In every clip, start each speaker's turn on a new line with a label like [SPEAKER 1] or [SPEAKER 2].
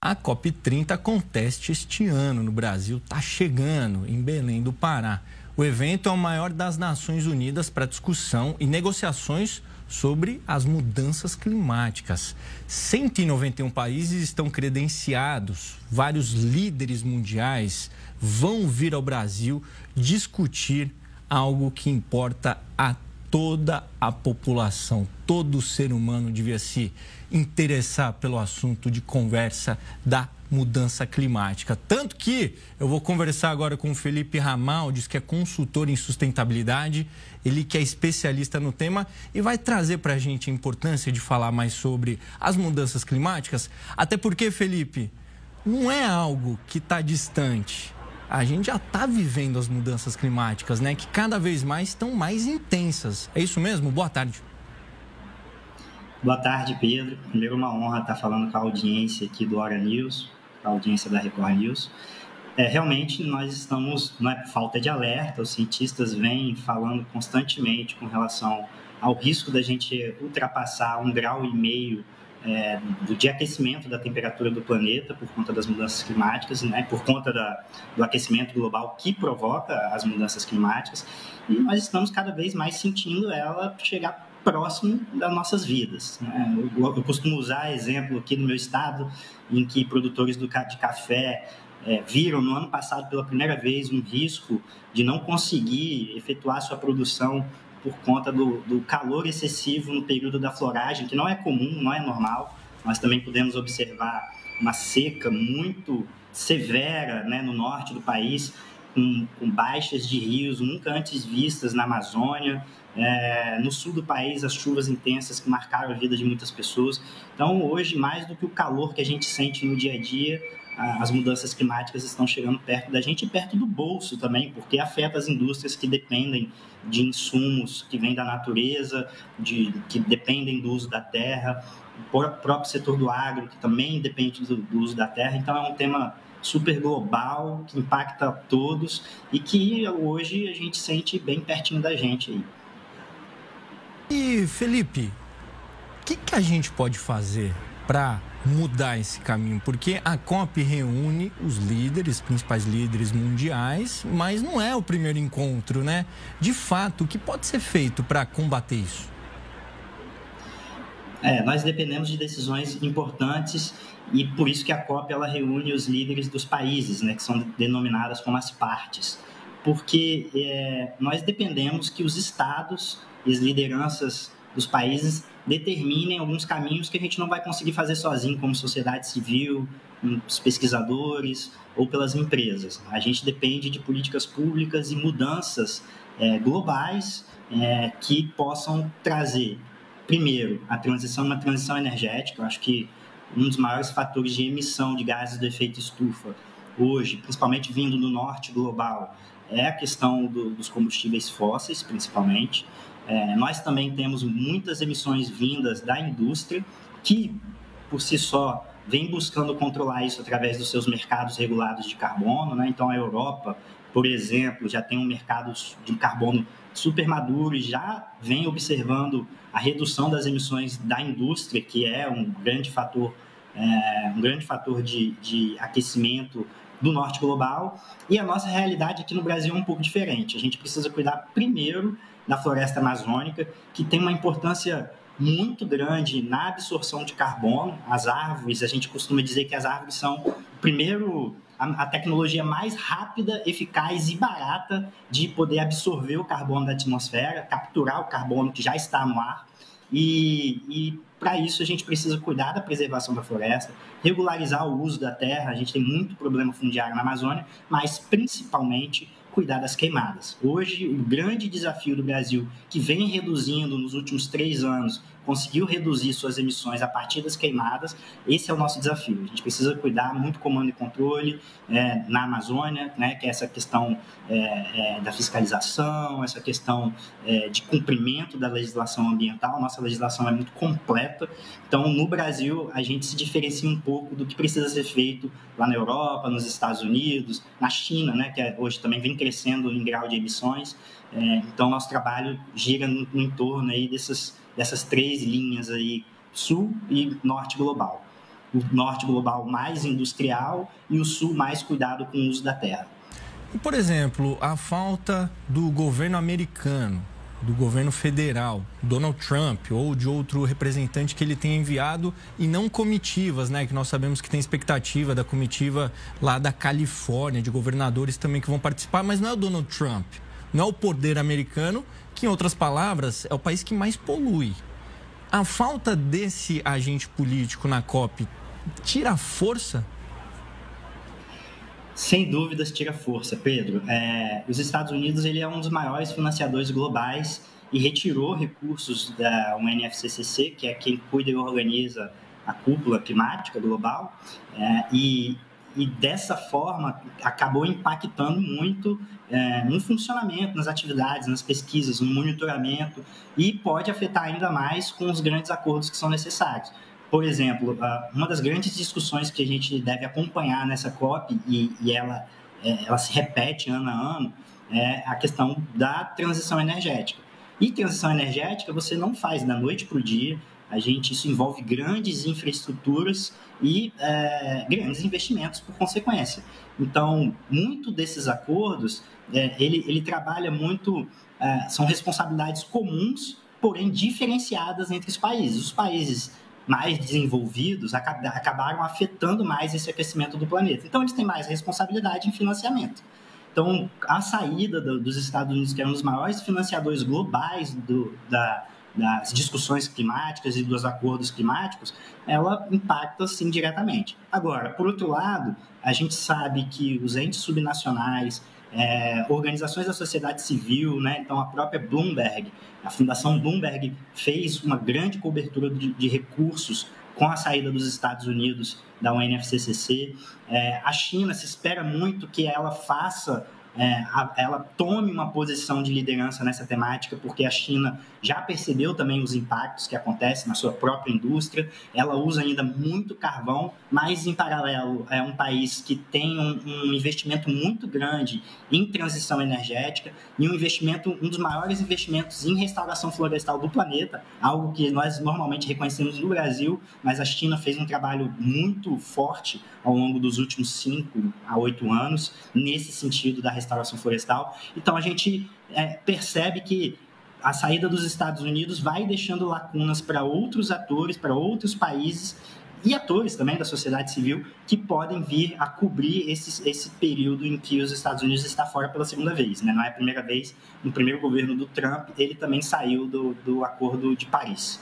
[SPEAKER 1] A COP30 acontece este ano no Brasil, está chegando em Belém do Pará. O evento é o maior das Nações Unidas para discussão e negociações sobre as mudanças climáticas. 191 países estão credenciados, vários líderes mundiais vão vir ao Brasil discutir algo que importa a toda a população. Todo ser humano devia se interessar pelo assunto de conversa da mudança climática. Tanto que eu vou conversar agora com o Felipe Ramaldes, que é consultor em sustentabilidade, ele que é especialista no tema e vai trazer para a gente a importância de falar mais sobre as mudanças climáticas. Até porque, Felipe, não é algo que está distante. A gente já está vivendo as mudanças climáticas, né? Que cada vez mais estão mais intensas. É isso mesmo? Boa tarde.
[SPEAKER 2] Boa tarde, Pedro. Primeiro, uma honra estar falando com a audiência aqui do Hora News, a audiência da Record News. Realmente, nós estamos, não é por falta de alerta, os cientistas vêm falando constantemente com relação ao risco da gente ultrapassar 1,5 grau de aquecimento da temperatura do planeta por conta das mudanças climáticas, né, por conta do aquecimento global que provoca as mudanças climáticas, e nós estamos cada vez mais sentindo ela chegar próximo das nossas vidas, né? Eu costumo usar exemplo aqui no meu estado, em que produtores de café viram no ano passado pela primeira vez um risco de não conseguir efetuar sua produção por conta do calor excessivo no período da floragem, que não é comum, não é normal. Nós também podemos observar uma seca muito severa, né, no norte do país, com baixas de rios nunca antes vistas na Amazônia. No sul do país, as chuvas intensas que marcaram a vida de muitas pessoas. Então, hoje, mais do que o calor que a gente sente no dia a dia, as mudanças climáticas estão chegando perto da gente e perto do bolso também, porque afeta as indústrias que dependem de insumos que vêm da natureza, que dependem do uso da terra, o próprio setor do agro, que também depende do uso da terra. Então, é um tema super global, que impacta a todos e que hoje a gente sente bem pertinho da gente aí.
[SPEAKER 1] E, Felipe, o que a gente pode fazer para mudar esse caminho? Porque a COP reúne os líderes, principais líderes mundiais, mas não é o primeiro encontro, né? De fato, o que pode ser feito para combater isso?
[SPEAKER 2] Nós dependemos de decisões importantes e por isso que a COP ela reúne os líderes dos países, né, que são denominadas como as partes. Porque nós dependemos que os estados e as lideranças dos países determinem alguns caminhos que a gente não vai conseguir fazer sozinho, como sociedade civil, os pesquisadores ou pelas empresas. A gente depende de políticas públicas e mudanças globais que possam trazer, primeiro, uma transição energética. Eu acho que um dos maiores fatores de emissão de gases do efeito estufa hoje, principalmente vindo do norte global, é a questão dos combustíveis fósseis, principalmente. Nós também temos muitas emissões vindas da indústria, que, por si só, vem buscando controlar isso através dos seus mercados regulados de carbono, né? Então, a Europa, por exemplo, já tem um mercado de carbono super maduro e já vem observando a redução das emissões da indústria, que é um grande fator de aquecimento do norte global. E a nossa realidade aqui no Brasil é um pouco diferente. A gente precisa cuidar primeiro da floresta amazônica, que tem uma importância muito grande na absorção de carbono. As árvores, a gente costuma dizer que as árvores são, primeiro, a tecnologia mais rápida, eficaz e barata de poder absorver o carbono da atmosfera, capturar o carbono que já está no ar. E para isso a gente precisa cuidar da preservação da floresta, regularizar o uso da terra. A gente tem muito problema fundiário na Amazônia, mas principalmente cuidar das queimadas. Hoje, o grande desafio do Brasil, que vem reduzindo nos últimos 3 anos, conseguiu reduzir suas emissões a partir das queimadas. Esse é o nosso desafio. A gente precisa cuidar muito comando e controle na Amazônia, né, que é essa questão da fiscalização, essa questão de cumprimento da legislação ambiental. Nossa legislação é muito completa. Então, no Brasil, a gente se diferencia um pouco do que precisa ser feito lá na Europa, nos Estados Unidos, na China, né, que hoje também vem crescendo em grau de emissões. Então, nosso trabalho gira no entorno aí dessas 3 linhas aí, sul e norte global. o norte global mais industrial e o sul mais cuidado com o uso da terra.
[SPEAKER 1] E, por exemplo, a falta do governo americano, do governo federal, Donald Trump ou de outro representante que ele tenha enviado e não comitivas, né? Que nós sabemos que tem expectativa da comitiva lá da Califórnia, de governadores também que vão participar, mas não é o Donald Trump, não é o poder americano, que em outras palavras é o país que mais polui. A falta desse agente político na COP tira a força?
[SPEAKER 2] Sem dúvidas, tira força, Pedro. Os Estados Unidos ele é um dos maiores financiadores globais e retirou recursos da UNFCCC, que é quem cuida e organiza a cúpula climática global, e dessa forma acabou impactando muito no funcionamento, nas atividades, nas pesquisas, no monitoramento, e pode afetar ainda mais com os grandes acordos que são necessários. Por exemplo, uma das grandes discussões que a gente deve acompanhar nessa COP, e ela se repete ano a ano, é a questão da transição energética. E transição energética você não faz da noite para o dia, isso envolve grandes infraestruturas e grandes investimentos por consequência. Então, muito desses acordos, ele trabalha muito, são responsabilidades comuns, porém diferenciadas entre os países. Os países mais desenvolvidos acabaram afetando mais esse aquecimento do planeta. Então, eles têm mais responsabilidade em financiamento. Então, a saída dos Estados Unidos, que é um dos maiores financiadores globais das discussões climáticas e dos acordos climáticos, ela impacta, sim, diretamente. Agora, por outro lado, a gente sabe que os entes subnacionais, organizações da sociedade civil, né? Então a própria Bloomberg, a Fundação Bloomberg fez uma grande cobertura de recursos com a saída dos Estados Unidos da UNFCCC. A China, se espera muito que ela faça, ela tome uma posição de liderança nessa temática, porque a China já percebeu também os impactos que acontecem na sua própria indústria. Ela usa ainda muito carvão, mas, em paralelo, é um país que tem um investimento muito grande em transição energética e um dos maiores investimentos em restauração florestal do planeta, algo que nós normalmente reconhecemos no Brasil, mas a China fez um trabalho muito forte ao longo dos últimos 5 a 8 anos, nesse sentido da restauração florestal. Então, a gente percebe que a saída dos Estados Unidos vai deixando lacunas para outros atores, para outros países e atores também da sociedade civil que podem vir a cobrir esse período em que os Estados Unidos está fora pela segunda vez, né? Não é a primeira vez. No primeiro governo do Trump, ele também saiu do Acordo de Paris.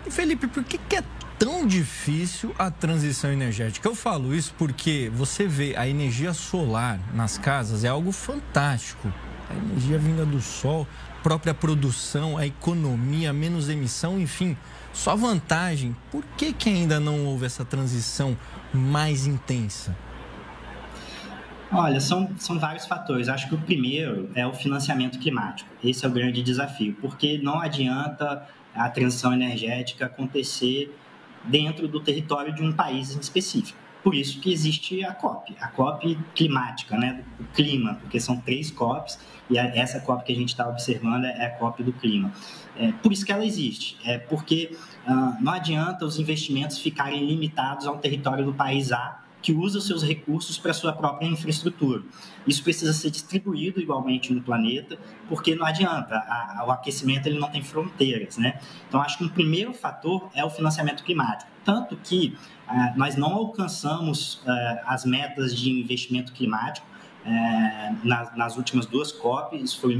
[SPEAKER 1] E, Felipe, por que é tão difícil a transição energética? Eu falo isso porque você vê a energia solar nas casas é algo fantástico. A energia vinda do sol, própria produção, a economia, menos emissão, enfim, só vantagem. Por que ainda não houve essa transição mais intensa?
[SPEAKER 2] Olha, são vários fatores. Acho que o primeiro é o financiamento climático. Esse é o grande desafio, porque não adianta a transição energética acontecer dentro do território de um país em específico. Por isso que existe a COP climática, né, do clima, porque são 3 COPs e essa COP que a gente está observando é a COP do clima. Por isso que ela existe, porque não adianta os investimentos ficarem limitados ao território do país A, que usa os seus recursos para a sua própria infraestrutura. Isso precisa ser distribuído igualmente no planeta, porque não adianta, o aquecimento ele não tem fronteiras, né? Então, acho que um primeiro fator é o financiamento climático, tanto que nós não alcançamos as metas de investimento climático nas últimas 2 COP. Isso foi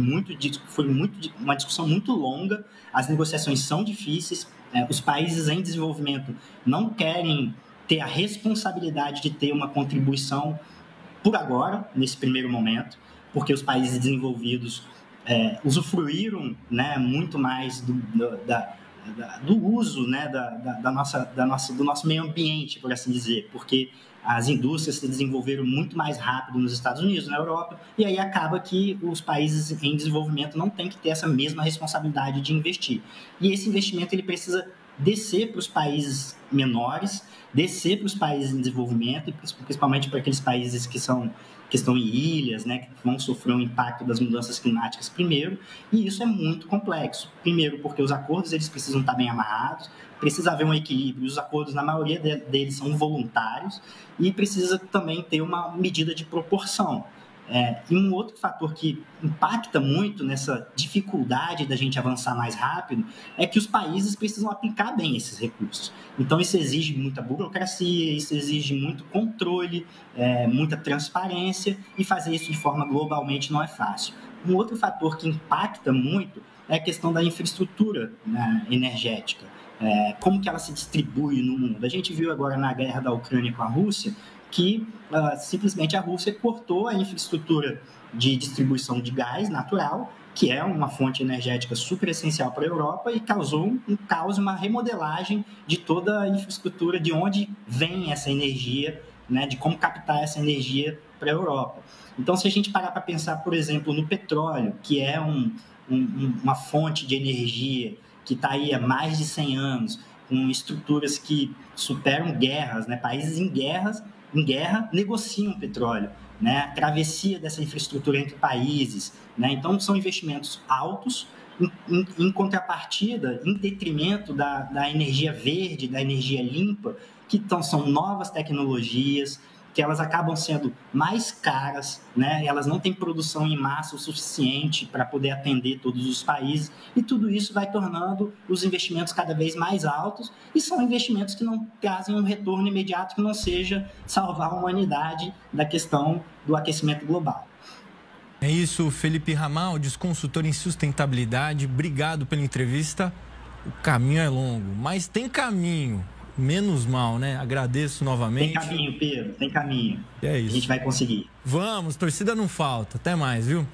[SPEAKER 2] uma discussão muito longa, as negociações são difíceis, os países em desenvolvimento não querem ter a responsabilidade de ter uma contribuição por agora, nesse primeiro momento, porque os países desenvolvidos usufruíram, né, muito mais do uso, né, do nosso meio ambiente, por assim dizer, porque as indústrias se desenvolveram muito mais rápido nos Estados Unidos, na Europa, e aí acaba que os países em desenvolvimento não têm que ter essa mesma responsabilidade de investir. E esse investimento ele precisa descer para os países menores, descer para os países em desenvolvimento, principalmente para aqueles países que estão em ilhas, né, que vão sofrer o impacto das mudanças climáticas primeiro, e isso é muito complexo. Primeiro, porque os acordos eles precisam estar bem amarrados, precisa haver um equilíbrio. Os acordos, na maioria deles, são voluntários e precisa também ter uma medida de proporção. E um outro fator que impacta muito nessa dificuldade da gente avançar mais rápido é que os países precisam aplicar bem esses recursos. Então, isso exige muita burocracia, isso exige muito controle, muita transparência, e fazer isso de forma globalmente não é fácil. Um outro fator que impacta muito é a questão da infraestrutura, né, energética. Como que ela se distribui no mundo. A gente viu agora na guerra da Ucrânia com a Rússia que simplesmente a Rússia cortou a infraestrutura de distribuição de gás natural, que é uma fonte energética super essencial para a Europa, e causou um caos, uma remodelagem de toda a infraestrutura, de onde vem essa energia, né, de como captar essa energia para a Europa. Então, se a gente parar para pensar, por exemplo, no petróleo, que é uma fonte de energia que está aí há mais de 100 anos, com estruturas que superam guerras, né, países em guerra negociam petróleo, né? A travessia dessa infraestrutura entre países, né? Então, são investimentos altos, em contrapartida, em detrimento da energia verde, da energia limpa, que são novas tecnologias, que elas acabam sendo mais caras, né? Elas não têm produção em massa o suficiente para poder atender todos os países, e tudo isso vai tornando os investimentos cada vez mais altos, e são investimentos que não trazem um retorno imediato que não seja salvar a humanidade da questão do aquecimento global.
[SPEAKER 1] É isso, Felipe Ramaldes, consultor em sustentabilidade. Obrigado pela entrevista. O caminho é longo, mas tem caminho. Menos mal, né? Agradeço novamente.
[SPEAKER 2] Tem caminho, Pedro, tem caminho.
[SPEAKER 1] É isso.
[SPEAKER 2] A gente vai conseguir.
[SPEAKER 1] Vamos, torcida não falta. Até mais, viu?